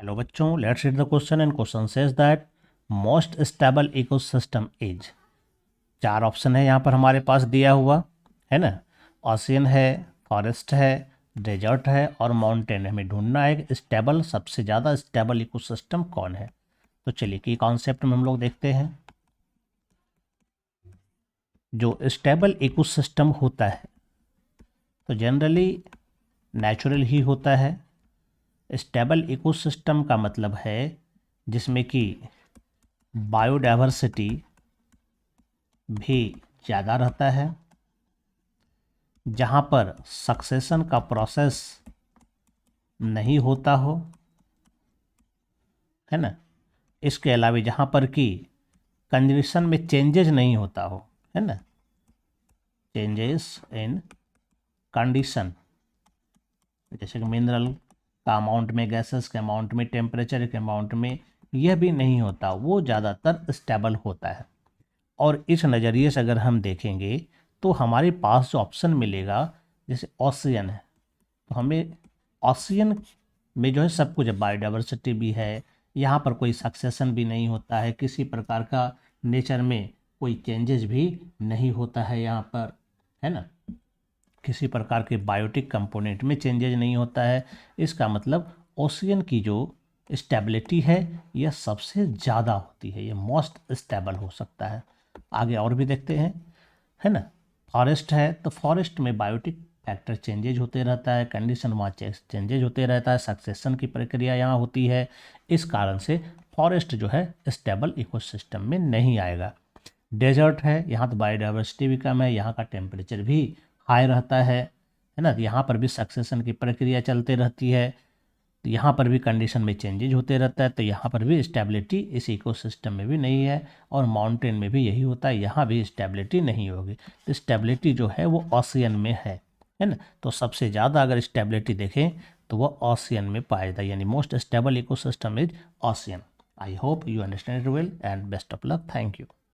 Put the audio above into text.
Hello बच्चों, let's read the question and question says that most stable ecosystem is. चार option है यहाँ पर हमारे पास दिया हुआ है ना। ओशियन है, फॉरेस्ट है, डेजर्ट है और माउंटेन। हमें ढूंढना है कि स्टेबल, सबसे ज़्यादा स्टेबल इकोसिस्टम कौन है। तो चलिए कि कॉन्सेप्ट में हम लोग देखते हैं। जो स्टेबल इकोसिस्टम होता है तो जनरली नेचुरल ही होता है। स्टेबल इकोसिस्टम का मतलब है जिसमें कि बायोडाइवर्सिटी भी ज़्यादा रहता है, जहाँ पर सक्सेशन का प्रोसेस नहीं होता हो, है ना। इसके अलावा जहाँ पर कि कंडीशन में चेंजेस नहीं होता हो, है ना, चेंजेस इन कंडीशन, जैसे कि मिनरल का अमाउंट में, गैसेस के अमाउंट में, टेम्परेचर के अमाउंट में, यह भी नहीं होता, वो ज़्यादातर स्टेबल होता है। और इस नज़रिए से अगर हम देखेंगे तो हमारे पास जो ऑप्शन मिलेगा, जैसे ओशियन है, तो हमें ओशियन में जो है सब कुछ है, बायोडाइवर्सिटी भी है, यहाँ पर कोई सक्सेशन भी नहीं होता है, किसी प्रकार का नेचर में कोई चेंजेस भी नहीं होता है यहाँ पर, है ना, किसी प्रकार के बायोटिक कंपोनेंट में चेंजेज नहीं होता है। इसका मतलब ओशियन की जो स्टेबिलिटी है यह सबसे ज़्यादा होती है, ये मोस्ट स्टेबल हो सकता है। आगे और भी देखते हैं, है ना। फॉरेस्ट है तो फॉरेस्ट में बायोटिक फैक्टर चेंजेज होते रहता है, कंडीशन वहाँ चेंजेज होते रहता है, सक्सेशन की प्रक्रिया यहाँ होती है। इस कारण से फॉरेस्ट जो है स्टेबल इकोसिस्टम में नहीं आएगा। डेजर्ट है, यहाँ तो बायोडाइवर्सिटी भी कम है, यहाँ का टेम्परेचर भी हाई रहता है ना, यहाँ पर भी सक्सेशन की प्रक्रिया चलते रहती है, तो यहाँ पर भी कंडीशन में चेंजेज होते रहता है, तो यहाँ पर भी स्टेबिलिटी इस इकोसिस्टम में भी नहीं है। और माउंटेन में भी यही होता है, यहाँ भी स्टेबिलिटी नहीं होगी। तो स्टेबिलिटी जो है वो ओशियन में है ना। तो सबसे ज़्यादा अगर स्टेबिलिटी देखें तो वो ओशियन में पाया जाता है, यानी most stable ecosystem is ocean. I hope you understand it well and best of luck. Thank you.